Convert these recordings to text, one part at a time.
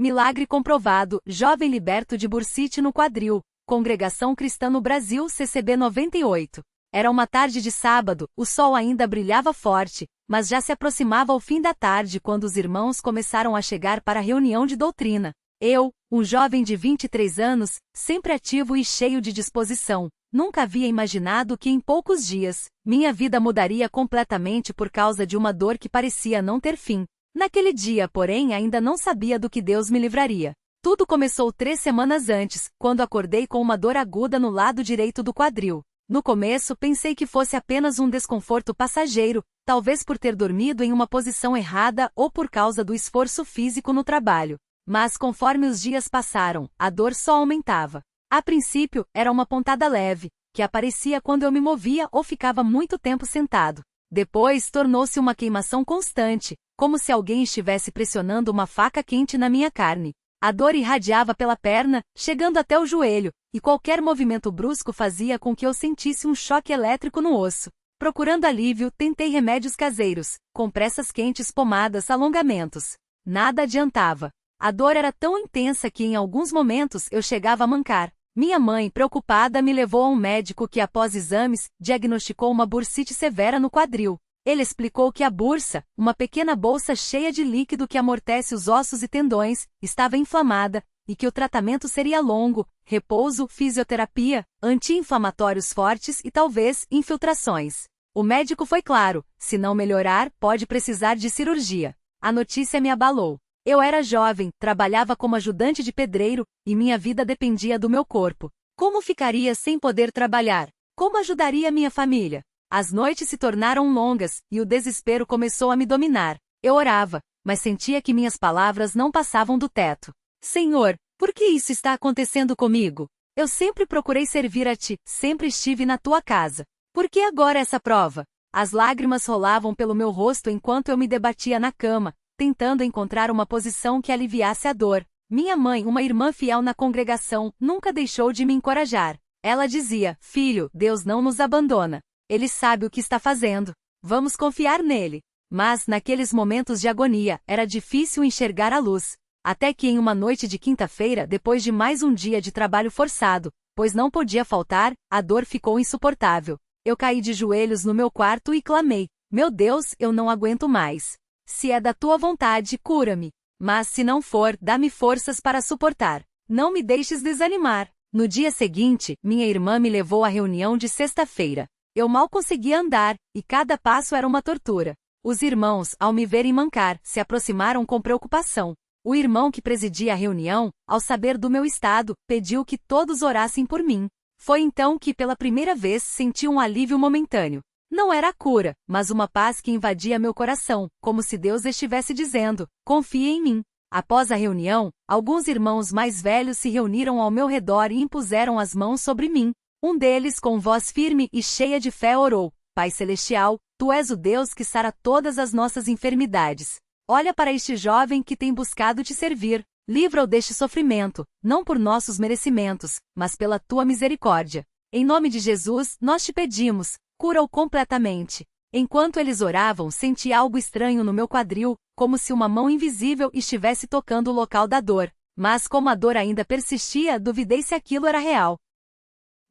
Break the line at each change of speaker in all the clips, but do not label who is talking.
Milagre comprovado, jovem liberto de bursite no quadril. Congregação Cristã no Brasil CCB 98. Era uma tarde de sábado, o sol ainda brilhava forte, mas já se aproximava o fim da tarde quando os irmãos começaram a chegar para a reunião de doutrina. Eu, um jovem de 23 anos, sempre ativo e cheio de disposição, nunca havia imaginado que em poucos dias, minha vida mudaria completamente por causa de uma dor que parecia não ter fim. Naquele dia, porém, ainda não sabia do que Deus me livraria. Tudo começou 3 semanas antes, quando acordei com uma dor aguda no lado direito do quadril. No começo, pensei que fosse apenas um desconforto passageiro, talvez por ter dormido em uma posição errada ou por causa do esforço físico no trabalho. Mas conforme os dias passaram, a dor só aumentava. A princípio, era uma pontada leve, que aparecia quando eu me movia ou ficava muito tempo sentado. Depois, tornou-se uma queimação constante, como se alguém estivesse pressionando uma faca quente na minha carne. A dor irradiava pela perna, chegando até o joelho, e qualquer movimento brusco fazia com que eu sentisse um choque elétrico no osso. Procurando alívio, tentei remédios caseiros, compressas quentes, pomadas, alongamentos. Nada adiantava. A dor era tão intensa que em alguns momentos eu chegava a mancar. Minha mãe, preocupada, me levou a um médico que, após exames, diagnosticou uma bursite severa no quadril. Ele explicou que a bursa, uma pequena bolsa cheia de líquido que amortece os ossos e tendões, estava inflamada, e que o tratamento seria longo, repouso, fisioterapia, anti-inflamatórios fortes e talvez infiltrações. O médico foi claro: se não melhorar, pode precisar de cirurgia. A notícia me abalou. Eu era jovem, trabalhava como ajudante de pedreiro, e minha vida dependia do meu corpo. Como ficaria sem poder trabalhar? Como ajudaria minha família? As noites se tornaram longas, e o desespero começou a me dominar. Eu orava, mas sentia que minhas palavras não passavam do teto. Senhor, por que isso está acontecendo comigo? Eu sempre procurei servir a Ti, sempre estive na Tua casa. Por que agora essa prova? As lágrimas rolavam pelo meu rosto enquanto eu me debatia na cama, tentando encontrar uma posição que aliviasse a dor. Minha mãe, uma irmã fiel na congregação, nunca deixou de me encorajar. Ela dizia: filho, Deus não nos abandona. Ele sabe o que está fazendo. Vamos confiar nele. Mas, naqueles momentos de agonia, era difícil enxergar a luz. Até que em uma noite de quinta-feira, depois de mais um dia de trabalho forçado, pois não podia faltar, a dor ficou insuportável. Eu caí de joelhos no meu quarto e clamei: meu Deus, eu não aguento mais. Se é da tua vontade, cura-me. Mas se não for, dá-me forças para suportar. Não me deixes desanimar. No dia seguinte, minha irmã me levou à reunião de sexta-feira. Eu mal conseguia andar, e cada passo era uma tortura. Os irmãos, ao me verem mancar, se aproximaram com preocupação. O irmão que presidia a reunião, ao saber do meu estado, pediu que todos orassem por mim. Foi então que, pela primeira vez, senti um alívio momentâneo. Não era a cura, mas uma paz que invadia meu coração, como se Deus estivesse dizendo: confie em mim. Após a reunião, alguns irmãos mais velhos se reuniram ao meu redor e impuseram as mãos sobre mim. Um deles, com voz firme e cheia de fé, orou: Pai Celestial, Tu és o Deus que sara todas as nossas enfermidades. Olha para este jovem que tem buscado Te servir. Livra-o deste sofrimento, não por nossos merecimentos, mas pela Tua misericórdia. Em nome de Jesus, nós Te pedimos, cura-o completamente. Enquanto eles oravam, senti algo estranho no meu quadril, como se uma mão invisível estivesse tocando o local da dor. Mas como a dor ainda persistia, duvidei se aquilo era real.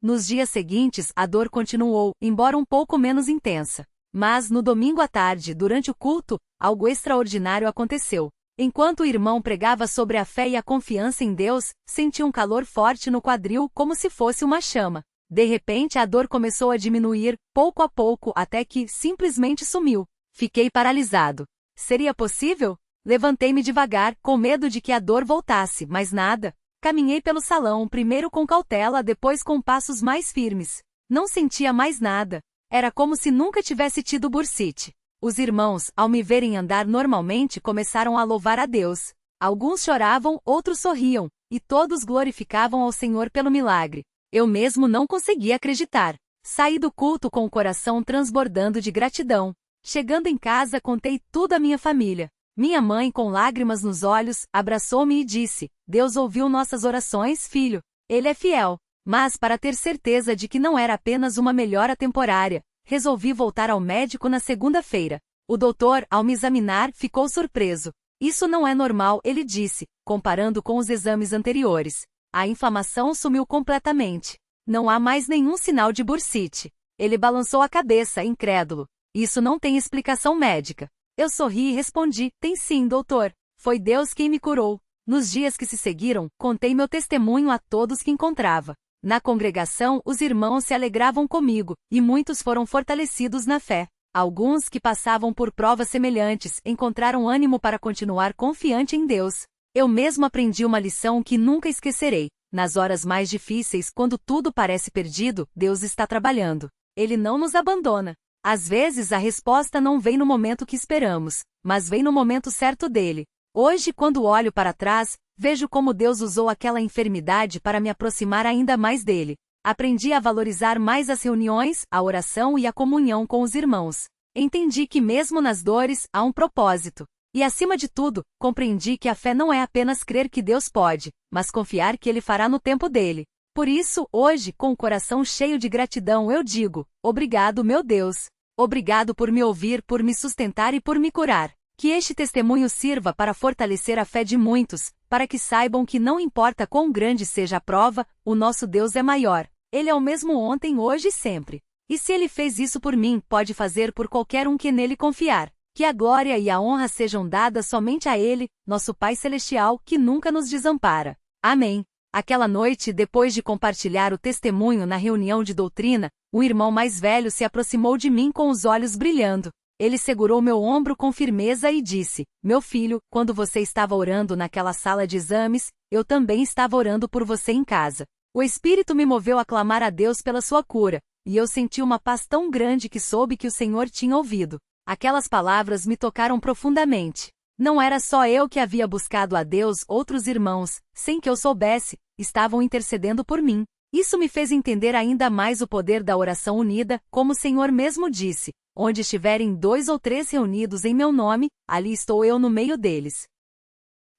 Nos dias seguintes, a dor continuou, embora um pouco menos intensa. Mas, no domingo à tarde, durante o culto, algo extraordinário aconteceu. Enquanto o irmão pregava sobre a fé e a confiança em Deus, senti um calor forte no quadril, como se fosse uma chama. De repente, a dor começou a diminuir, pouco a pouco, até que, simplesmente sumiu. Fiquei paralisado. Seria possível? Levantei-me devagar, com medo de que a dor voltasse, mas nada. Caminhei pelo salão, primeiro com cautela, depois com passos mais firmes. Não sentia mais nada. Era como se nunca tivesse tido bursite. Os irmãos, ao me verem andar normalmente, começaram a louvar a Deus. Alguns choravam, outros sorriam, e todos glorificavam ao Senhor pelo milagre. Eu mesmo não conseguia acreditar. Saí do culto com o coração transbordando de gratidão. Chegando em casa, contei tudo à minha família. Minha mãe, com lágrimas nos olhos, abraçou-me e disse: Deus ouviu nossas orações, filho. Ele é fiel. Mas, para ter certeza de que não era apenas uma melhora temporária, resolvi voltar ao médico na segunda-feira. O doutor, ao me examinar, ficou surpreso. Isso não é normal, ele disse, comparando com os exames anteriores. A inflamação sumiu completamente. Não há mais nenhum sinal de bursite. Ele balançou a cabeça, incrédulo. Isso não tem explicação médica. Eu sorri e respondi, tem sim, doutor. Foi Deus quem me curou. Nos dias que se seguiram, contei meu testemunho a todos que encontrava. Na congregação, os irmãos se alegravam comigo, e muitos foram fortalecidos na fé. Alguns que passavam por provas semelhantes encontraram ânimo para continuar confiante em Deus. Eu mesmo aprendi uma lição que nunca esquecerei. Nas horas mais difíceis, quando tudo parece perdido, Deus está trabalhando. Ele não nos abandona. Às vezes a resposta não vem no momento que esperamos, mas vem no momento certo dele. Hoje, quando olho para trás, vejo como Deus usou aquela enfermidade para me aproximar ainda mais dele. Aprendi a valorizar mais as reuniões, a oração e a comunhão com os irmãos. Entendi que mesmo nas dores, há um propósito. E acima de tudo, compreendi que a fé não é apenas crer que Deus pode, mas confiar que Ele fará no tempo dele. Por isso, hoje, com o coração cheio de gratidão, eu digo, obrigado, meu Deus. Obrigado por me ouvir, por me sustentar e por me curar. Que este testemunho sirva para fortalecer a fé de muitos, para que saibam que não importa quão grande seja a prova, o nosso Deus é maior. Ele é o mesmo ontem, hoje e sempre. E se Ele fez isso por mim, pode fazer por qualquer um que nele confiar. Que a glória e a honra sejam dadas somente a Ele, nosso Pai Celestial, que nunca nos desampara. Amém. Aquela noite, depois de compartilhar o testemunho na reunião de doutrina, o irmão mais velho se aproximou de mim com os olhos brilhando. Ele segurou meu ombro com firmeza e disse, meu filho, quando você estava orando naquela sala de exames, eu também estava orando por você em casa. O Espírito me moveu a clamar a Deus pela sua cura, e eu senti uma paz tão grande que soube que o Senhor tinha ouvido. Aquelas palavras me tocaram profundamente. Não era só eu que havia buscado a Deus, outros irmãos, sem que eu soubesse, estavam intercedendo por mim. Isso me fez entender ainda mais o poder da oração unida, como o Senhor mesmo disse, onde estiverem 2 ou 3 reunidos em meu nome, ali estou eu no meio deles.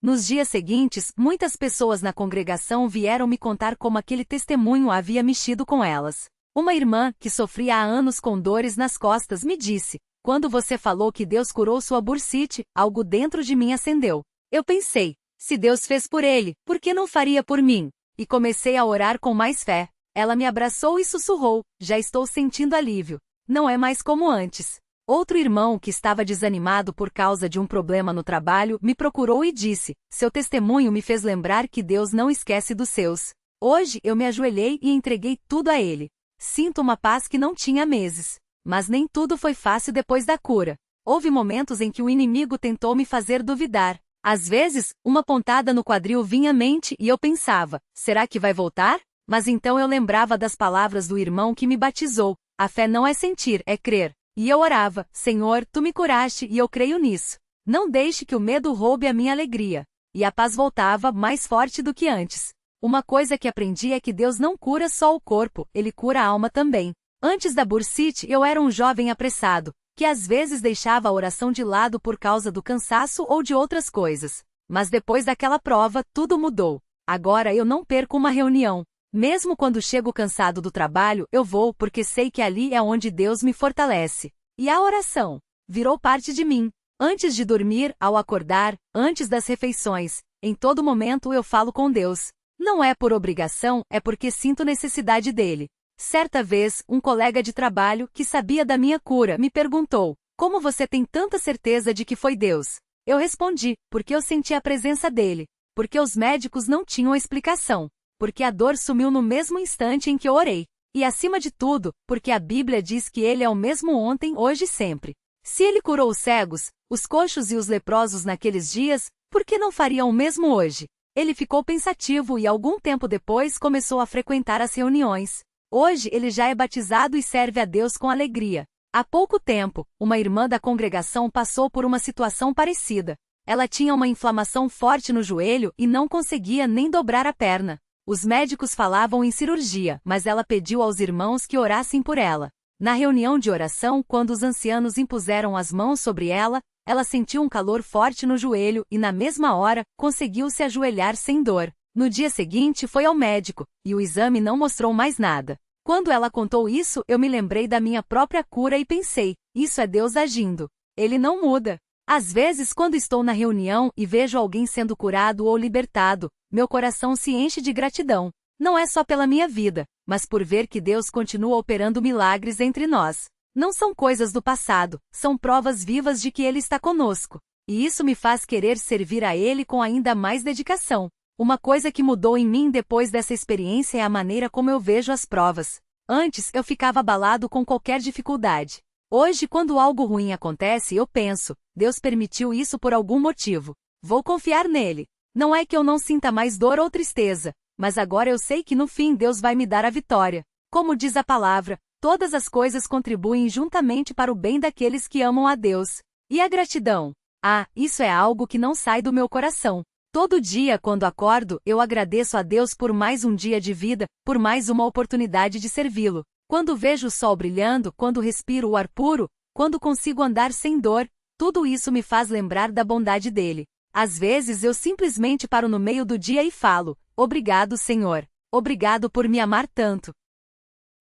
Nos dias seguintes, muitas pessoas na congregação vieram me contar como aquele testemunho havia mexido com elas. Uma irmã, que sofria há anos com dores nas costas, me disse, quando você falou que Deus curou sua bursite, algo dentro de mim acendeu. Eu pensei, se Deus fez por ele, por que não faria por mim? E comecei a orar com mais fé. Ela me abraçou e sussurrou, já estou sentindo alívio. Não é mais como antes. Outro irmão que estava desanimado por causa de um problema no trabalho me procurou e disse, seu testemunho me fez lembrar que Deus não esquece dos seus. Hoje eu me ajoelhei e entreguei tudo a Ele. Sinto uma paz que não tinha há meses. Mas nem tudo foi fácil depois da cura. Houve momentos em que o inimigo tentou me fazer duvidar. Às vezes, uma pontada no quadril vinha à mente e eu pensava, será que vai voltar? Mas então eu lembrava das palavras do irmão que me batizou, a fé não é sentir, é crer. E eu orava, Senhor, Tu me curaste e eu creio nisso. Não deixe que o medo roube a minha alegria. E a paz voltava mais forte do que antes. Uma coisa que aprendi é que Deus não cura só o corpo, Ele cura a alma também. Antes da bursite eu era um jovem apressado, que às vezes deixava a oração de lado por causa do cansaço ou de outras coisas. Mas depois daquela prova, tudo mudou. Agora eu não perco uma reunião. Mesmo quando chego cansado do trabalho, eu vou porque sei que ali é onde Deus me fortalece. E a oração virou parte de mim. Antes de dormir, ao acordar, antes das refeições, em todo momento eu falo com Deus. Não é por obrigação, é porque sinto necessidade dele. Certa vez, um colega de trabalho, que sabia da minha cura, me perguntou, como você tem tanta certeza de que foi Deus? Eu respondi, porque eu senti a presença dele, porque os médicos não tinham explicação, porque a dor sumiu no mesmo instante em que eu orei, e acima de tudo, porque a Bíblia diz que ele é o mesmo ontem, hoje e sempre. Se ele curou os cegos, os coxos e os leprosos naqueles dias, por que não faria o mesmo hoje? Ele ficou pensativo e algum tempo depois começou a frequentar as reuniões. Hoje ele já é batizado e serve a Deus com alegria. Há pouco tempo, uma irmã da congregação passou por uma situação parecida. Ela tinha uma inflamação forte no joelho e não conseguia nem dobrar a perna. Os médicos falavam em cirurgia, mas ela pediu aos irmãos que orassem por ela. Na reunião de oração, quando os ancianos impuseram as mãos sobre ela, ela sentiu um calor forte no joelho e na mesma hora, conseguiu se ajoelhar sem dor. No dia seguinte foi ao médico, e o exame não mostrou mais nada. Quando ela contou isso, eu me lembrei da minha própria cura e pensei, isso é Deus agindo. Ele não muda. Às vezes, quando estou na reunião e vejo alguém sendo curado ou libertado, meu coração se enche de gratidão. Não é só pela minha vida, mas por ver que Deus continua operando milagres entre nós. Não são coisas do passado, são provas vivas de que Ele está conosco. E isso me faz querer servir a Ele com ainda mais dedicação. Uma coisa que mudou em mim depois dessa experiência é a maneira como eu vejo as provas. Antes, eu ficava abalado com qualquer dificuldade. Hoje, quando algo ruim acontece, eu penso, Deus permitiu isso por algum motivo. Vou confiar nele. Não é que eu não sinta mais dor ou tristeza, mas agora eu sei que no fim Deus vai me dar a vitória. Como diz a palavra, todas as coisas contribuem juntamente para o bem daqueles que amam a Deus. E a gratidão? Ah, isso é algo que não sai do meu coração. Todo dia, quando acordo, eu agradeço a Deus por mais um dia de vida, por mais uma oportunidade de servi-lo. Quando vejo o sol brilhando, quando respiro o ar puro, quando consigo andar sem dor, tudo isso me faz lembrar da bondade dele. Às vezes eu simplesmente paro no meio do dia e falo, obrigado, Senhor. Obrigado por me amar tanto.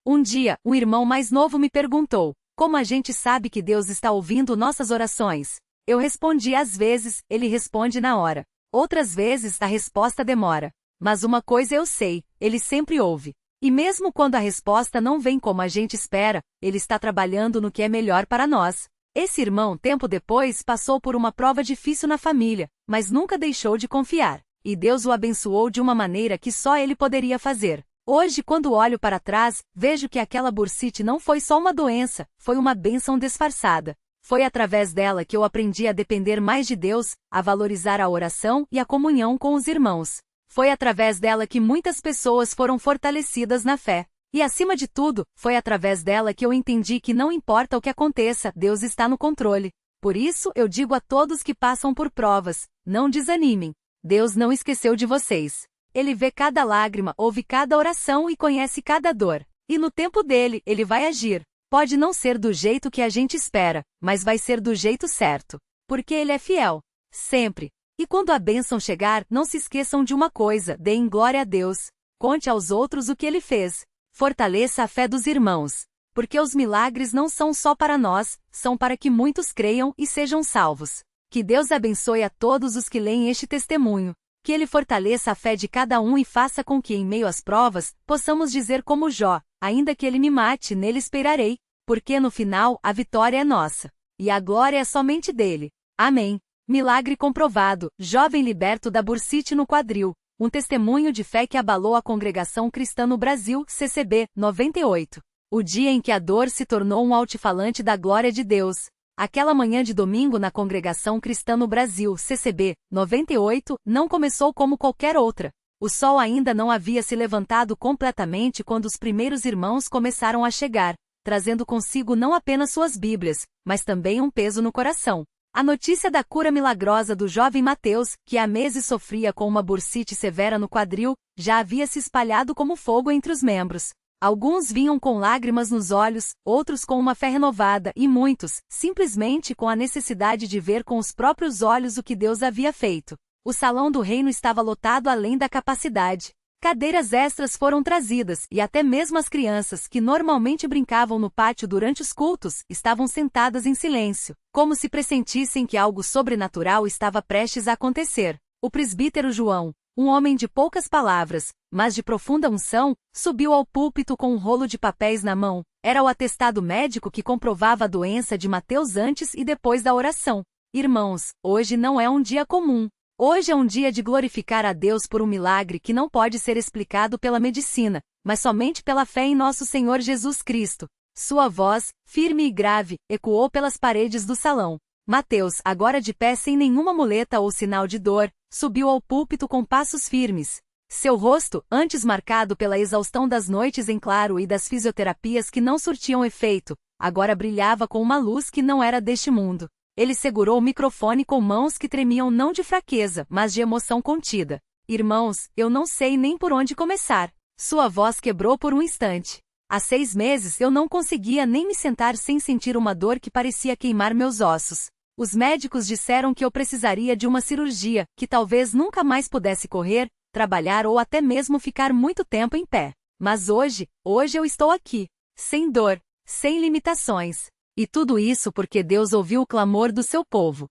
Um dia, um irmão mais novo me perguntou, como a gente sabe que Deus está ouvindo nossas orações? Eu respondi às vezes, ele responde na hora. Outras vezes a resposta demora. Mas uma coisa eu sei, ele sempre ouve. E mesmo quando a resposta não vem como a gente espera, ele está trabalhando no que é melhor para nós. Esse irmão, tempo depois, passou por uma prova difícil na família, mas nunca deixou de confiar. E Deus o abençoou de uma maneira que só ele poderia fazer. Hoje, quando olho para trás, vejo que aquela bursite não foi só uma doença, foi uma bênção disfarçada. Foi através dela que eu aprendi a depender mais de Deus, a valorizar a oração e a comunhão com os irmãos. Foi através dela que muitas pessoas foram fortalecidas na fé. E acima de tudo, foi através dela que eu entendi que não importa o que aconteça, Deus está no controle. Por isso, eu digo a todos que passam por provas, não desanimem. Deus não esqueceu de vocês. Ele vê cada lágrima, ouve cada oração e conhece cada dor. E no tempo dele, ele vai agir. Pode não ser do jeito que a gente espera, mas vai ser do jeito certo. Porque ele é fiel. Sempre. E quando a bênção chegar, não se esqueçam de uma coisa, deem glória a Deus. Conte aos outros o que ele fez. Fortaleça a fé dos irmãos. Porque os milagres não são só para nós, são para que muitos creiam e sejam salvos. Que Deus abençoe a todos os que leem este testemunho. Que ele fortaleça a fé de cada um e faça com que, em meio às provas, possamos dizer como Jó, ainda que ele me mate, nele esperarei, porque no final, a vitória é nossa. E a glória é somente dele. Amém. Milagre comprovado, jovem liberto da bursite no quadril. Um testemunho de fé que abalou a congregação cristã no Brasil, CCB, 98. O dia em que a dor se tornou um altifalante da glória de Deus. Aquela manhã de domingo na congregação cristã no Brasil, CCB, 98, não começou como qualquer outra. O sol ainda não havia se levantado completamente quando os primeiros irmãos começaram a chegar, trazendo consigo não apenas suas Bíblias, mas também um peso no coração. A notícia da cura milagrosa do jovem Mateus, que há meses sofria com uma bursite severa no quadril, já havia se espalhado como fogo entre os membros. Alguns vinham com lágrimas nos olhos, outros com uma fé renovada e muitos, simplesmente com a necessidade de ver com os próprios olhos o que Deus havia feito. O salão do reino estava lotado além da capacidade. Cadeiras extras foram trazidas e até mesmo as crianças, que normalmente brincavam no pátio durante os cultos, estavam sentadas em silêncio, como se pressentissem que algo sobrenatural estava prestes a acontecer. O presbítero João, um homem de poucas palavras, mas de profunda unção, subiu ao púlpito com um rolo de papéis na mão. Era o atestado médico que comprovava a doença de Mateus antes e depois da oração. Irmãos, hoje não é um dia comum. Hoje é um dia de glorificar a Deus por um milagre que não pode ser explicado pela medicina, mas somente pela fé em nosso Senhor Jesus Cristo. Sua voz, firme e grave, ecoou pelas paredes do salão. Mateus, agora de pé sem nenhuma muleta ou sinal de dor, subiu ao púlpito com passos firmes. Seu rosto, antes marcado pela exaustão das noites em claro e das fisioterapias que não surtiam efeito, agora brilhava com uma luz que não era deste mundo. Ele segurou o microfone com mãos que tremiam não de fraqueza, mas de emoção contida. Irmãos, eu não sei nem por onde começar. Sua voz quebrou por um instante. Há 6 meses eu não conseguia nem me sentar sem sentir uma dor que parecia queimar meus ossos. Os médicos disseram que eu precisaria de uma cirurgia, que talvez nunca mais pudesse correr, trabalhar ou até mesmo ficar muito tempo em pé. Mas hoje eu estou aqui. Sem dor, sem limitações. E tudo isso porque Deus ouviu o clamor do seu povo.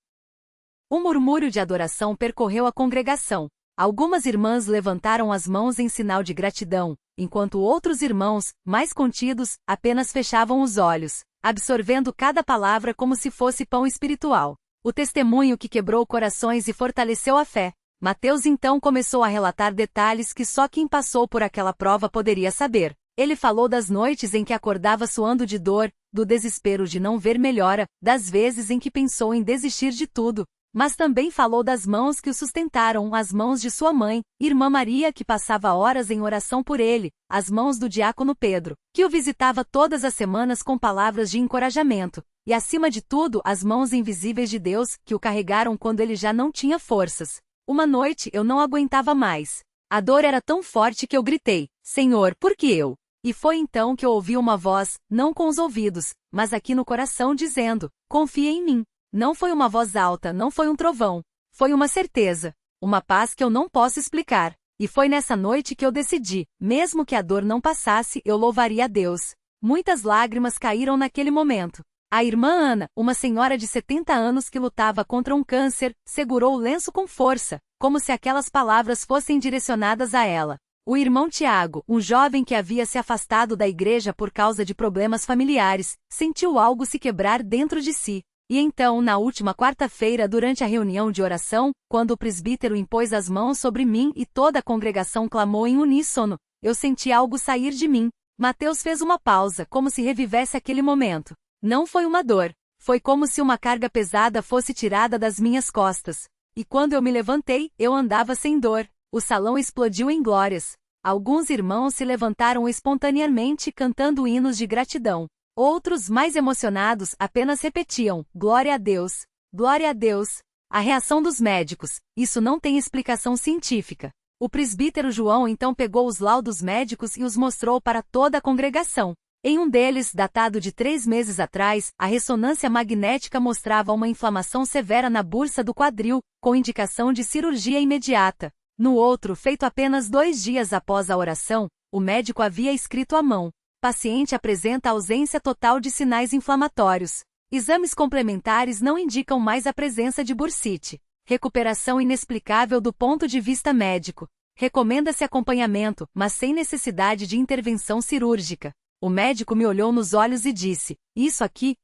Um murmúrio de adoração percorreu a congregação. Algumas irmãs levantaram as mãos em sinal de gratidão, enquanto outros irmãos, mais contidos, apenas fechavam os olhos, absorvendo cada palavra como se fosse pão espiritual. O testemunho que quebrou corações e fortaleceu a fé. Mateus então começou a relatar detalhes que só quem passou por aquela prova poderia saber. Ele falou das noites em que acordava suando de dor, do desespero de não ver melhora, das vezes em que pensou em desistir de tudo. Mas também falou das mãos que o sustentaram, as mãos de sua mãe, Irmã Maria, que passava horas em oração por ele, as mãos do diácono Pedro, que o visitava todas as semanas com palavras de encorajamento, e acima de tudo, as mãos invisíveis de Deus, que o carregaram quando ele já não tinha forças. Uma noite eu não aguentava mais. A dor era tão forte que eu gritei: Senhor, por que eu? E foi então que eu ouvi uma voz, não com os ouvidos, mas aqui no coração dizendo: confia em mim. Não foi uma voz alta, não foi um trovão. Foi uma certeza. Uma paz que eu não posso explicar. E foi nessa noite que eu decidi, mesmo que a dor não passasse, eu louvaria a Deus. Muitas lágrimas caíram naquele momento. A irmã Ana, uma senhora de 70 anos que lutava contra um câncer, segurou o lenço com força, como se aquelas palavras fossem direcionadas a ela. O irmão Tiago, um jovem que havia se afastado da igreja por causa de problemas familiares, sentiu algo se quebrar dentro de si. E então, na última quarta-feira, durante a reunião de oração, quando o presbítero impôs as mãos sobre mim e toda a congregação clamou em uníssono, eu senti algo sair de mim. Mateus fez uma pausa, como se revivesse aquele momento. Não foi uma dor. Foi como se uma carga pesada fosse tirada das minhas costas. E quando eu me levantei, eu andava sem dor. O salão explodiu em glórias. Alguns irmãos se levantaram espontaneamente cantando hinos de gratidão. Outros, mais emocionados, apenas repetiam: glória a Deus, glória a Deus. A reação dos médicos: isso não tem explicação científica. O presbítero João então pegou os laudos médicos e os mostrou para toda a congregação. Em um deles, datado de 3 meses atrás, a ressonância magnética mostrava uma inflamação severa na bursa do quadril, com indicação de cirurgia imediata. No outro, feito apenas 2 dias após a oração, o médico havia escrito à mão: paciente apresenta ausência total de sinais inflamatórios. Exames complementares não indicam mais a presença de bursite. Recuperação inexplicável do ponto de vista médico. Recomenda-se acompanhamento, mas sem necessidade de intervenção cirúrgica. O médico me olhou nos olhos e disse: isso aqui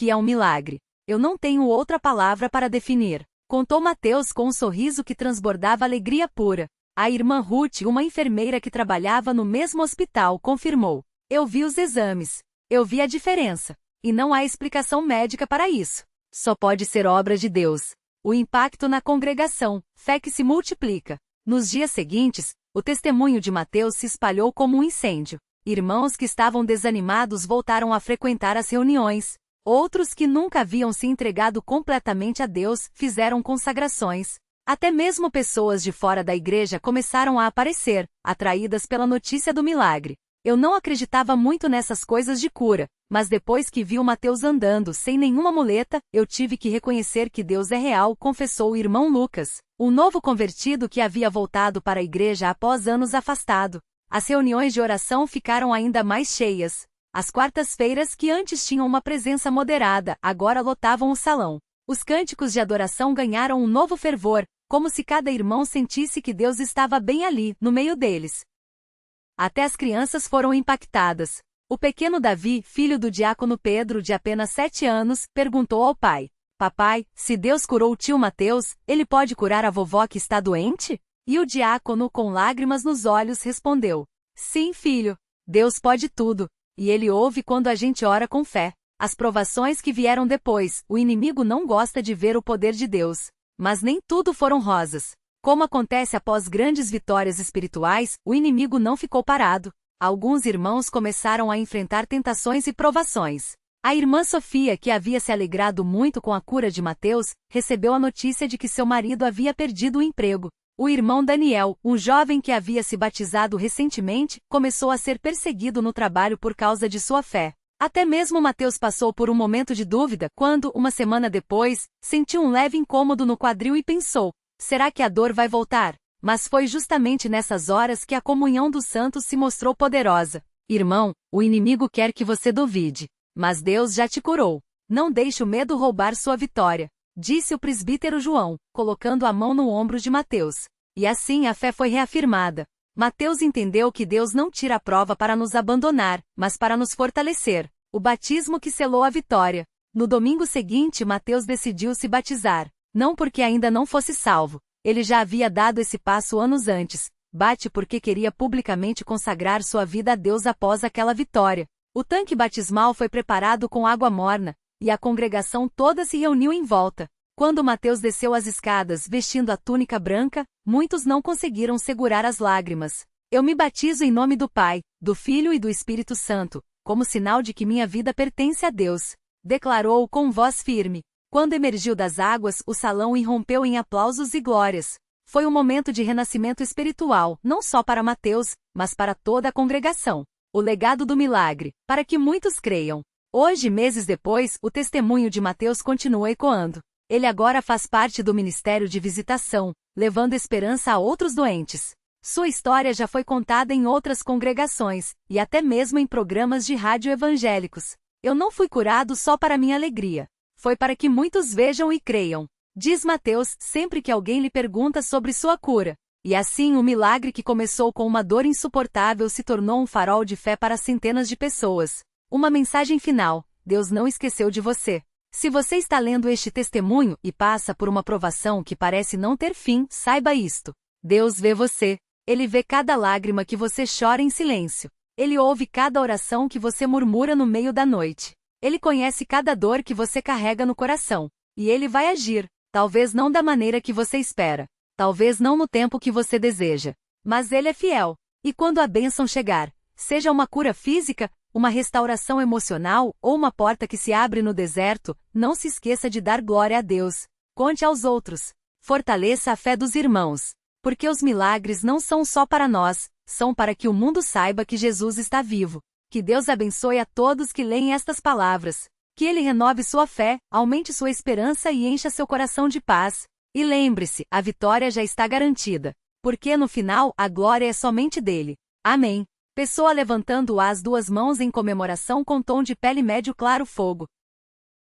é um milagre. Eu não tenho outra palavra para definir. Contou Mateus com um sorriso que transbordava alegria pura. A irmã Ruth, uma enfermeira que trabalhava no mesmo hospital, confirmou: eu vi os exames. Eu vi a diferença. E não há explicação médica para isso. Só pode ser obra de Deus. O impacto na congregação, fé que se multiplica. Nos dias seguintes, o testemunho de Mateus se espalhou como um incêndio. Irmãos que estavam desanimados voltaram a frequentar as reuniões. Outros que nunca haviam se entregado completamente a Deus fizeram consagrações. Até mesmo pessoas de fora da igreja começaram a aparecer, atraídas pela notícia do milagre. Eu não acreditava muito nessas coisas de cura, mas depois que vi o Mateus andando sem nenhuma muleta, eu tive que reconhecer que Deus é real, confessou o irmão Lucas, um novo convertido que havia voltado para a igreja após anos afastado. As reuniões de oração ficaram ainda mais cheias. As quartas-feiras, que antes tinham uma presença moderada, agora lotavam o salão. Os cânticos de adoração ganharam um novo fervor, como se cada irmão sentisse que Deus estava bem ali, no meio deles. Até as crianças foram impactadas. O pequeno Davi, filho do diácono Pedro, de apenas 7 anos, perguntou ao pai: papai, se Deus curou o tio Mateus, ele pode curar a vovó que está doente? E o diácono, com lágrimas nos olhos, respondeu: sim, filho. Deus pode tudo. E ele ouve quando a gente ora com fé. As provações que vieram depois, o inimigo não gosta de ver o poder de Deus. Mas nem tudo foram rosas. Como acontece após grandes vitórias espirituais, o inimigo não ficou parado. Alguns irmãos começaram a enfrentar tentações e provações. A irmã Sofia, que havia se alegrado muito com a cura de Mateus, recebeu a notícia de que seu marido havia perdido o emprego. O irmão Daniel, um jovem que havia se batizado recentemente, começou a ser perseguido no trabalho por causa de sua fé. Até mesmo Mateus passou por um momento de dúvida quando, uma semana depois, sentiu um leve incômodo no quadril e pensou: será que a dor vai voltar? Mas foi justamente nessas horas que a comunhão dos santos se mostrou poderosa. Irmão, o inimigo quer que você duvide. Mas Deus já te curou. Não deixe o medo roubar sua vitória. disse o presbítero João, colocando a mão no ombro de Mateus. E assim a fé foi reafirmada. Mateus entendeu que Deus não tira a prova para nos abandonar, mas para nos fortalecer. O batismo que selou a vitória. No domingo seguinte, Mateus decidiu se batizar. Não porque ainda não fosse salvo. Ele já havia dado esse passo anos antes. Bate porque queria publicamente consagrar sua vida a Deus após aquela vitória. O tanque batismal foi preparado com água morna, e a congregação toda se reuniu em volta. Quando Mateus desceu as escadas vestindo a túnica branca, muitos não conseguiram segurar as lágrimas. Eu me batizo em nome do Pai, do Filho e do Espírito Santo, como sinal de que minha vida pertence a Deus, declarou com voz firme. Quando emergiu das águas, o salão irrompeu em aplausos e glórias. Foi um momento de renascimento espiritual, não só para Mateus, mas para toda a congregação. O legado do milagre, para que muitos creiam. Hoje, meses depois, o testemunho de Mateus continua ecoando. Ele agora faz parte do ministério de visitação, levando esperança a outros doentes. Sua história já foi contada em outras congregações, e até mesmo em programas de rádio evangélicos. Eu não fui curado só para minha alegria. Foi para que muitos vejam e creiam. Diz Mateus sempre que alguém lhe pergunta sobre sua cura. E assim o milagre que começou com uma dor insuportável se tornou um farol de fé para centenas de pessoas. Uma mensagem final: Deus não esqueceu de você. Se você está lendo este testemunho e passa por uma provação que parece não ter fim, saiba isto. Deus vê você. Ele vê cada lágrima que você chora em silêncio. Ele ouve cada oração que você murmura no meio da noite. Ele conhece cada dor que você carrega no coração. E ele vai agir, talvez não da maneira que você espera. Talvez não no tempo que você deseja. Mas ele é fiel. E quando a bênção chegar, seja uma cura física, uma restauração emocional ou uma porta que se abre no deserto, não se esqueça de dar glória a Deus. Conte aos outros. Fortaleça a fé dos irmãos. Porque os milagres não são só para nós, são para que o mundo saiba que Jesus está vivo. Que Deus abençoe a todos que leem estas palavras. Que Ele renove sua fé, aumente sua esperança e encha seu coração de paz. E lembre-se, a vitória já está garantida. Porque no final, a glória é somente dele. Amém. Pessoa levantando as duas mãos em comemoração com tom de pele médio claro fogo.